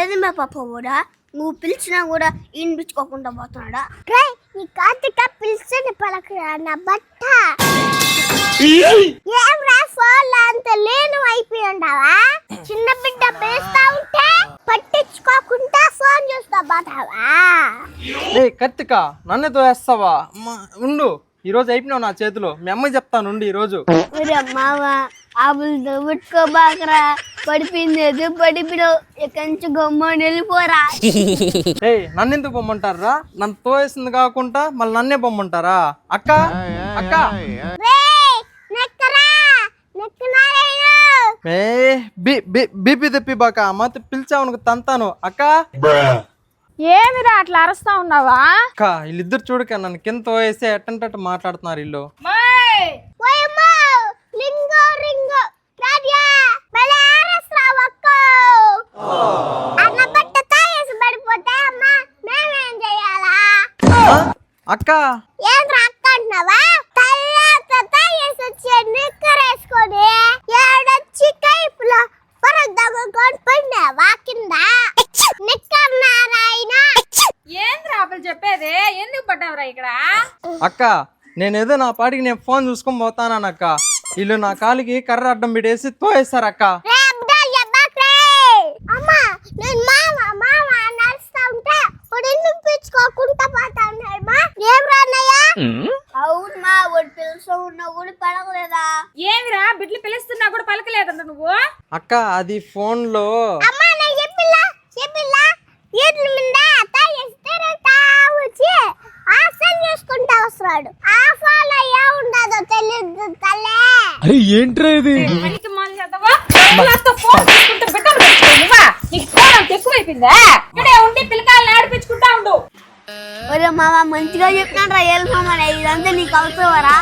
ఏది మా పాప కూడా నువ్వు పిలిచినా కూడా వినిపించుకోకుండా పోతున్నాడా? నీ కార్తీక పిలిచని పలకరా నా బట్ట. ఏం ఫోన్ అంత లేను అయిపోయి ఉండవా? చిన్న బిడ్డ పిలుస్తా ఉంటే పట్టించుకోకుండా ఫోన్ చూస్తా పోతావా? కార్తిక నన్నే తోయేస్తావా? ఉండు, ఈ రోజు అయిపోయినావు నా చేతిలో. మీ అమ్మాయి చెప్తాను ఉండి ఈ రోజు. మామ ఆవులతో పెట్టుకోబాకరా, పడిపోయింది పడిపోయావు, ఇక్కడి నుంచి గమ్మని వెళ్ళిపోరా. నన్ను ఎందుకు పొమ్మంటారా? నన్ను తోయేసింది కాకుండా మళ్ళీ నన్నే పొమ్మంటారా? అక్క అక్క బీపీ తెప్పి బాక మాత పిలిచావు తంతాను. అక్క ఏమిరా అట్లా అరుస్తా ఉన్నావా? అక్క వీళ్ళిద్దరు చూడక నన్ను కింద తోయేసి ఎట్టంటట్టు మాట్లాడుతున్నారు వీళ్ళు. అక్క చెప్పేదే ఎందుకు పడ్డావురా ఇక్కడ? అక్క నేనేదో నా పాటికి నేను ఫోన్ చూసుకొని పోతానక్క. వీళ్ళు నా కాలికి కర్ర అడ్డం పెట్టేసి తోయేస్తారు అక్క. ఏమిరా బిడ్లు పిలుస్తున్నా కూడా పలకలేదంట నువ్వు? అక్క అది ఫోన్ లో ఏంట్రా ఇది? ఎక్కువైపోయిందా? ఇక్కడే ఉండి పిల్లకాయలు ఆడిపించుకుంటా ఉండు. ఒరే మామ మంచిగా చెప్తాను రా, వెళ్ళిపోమని. ఇదంతా నీకు అవసరమరా?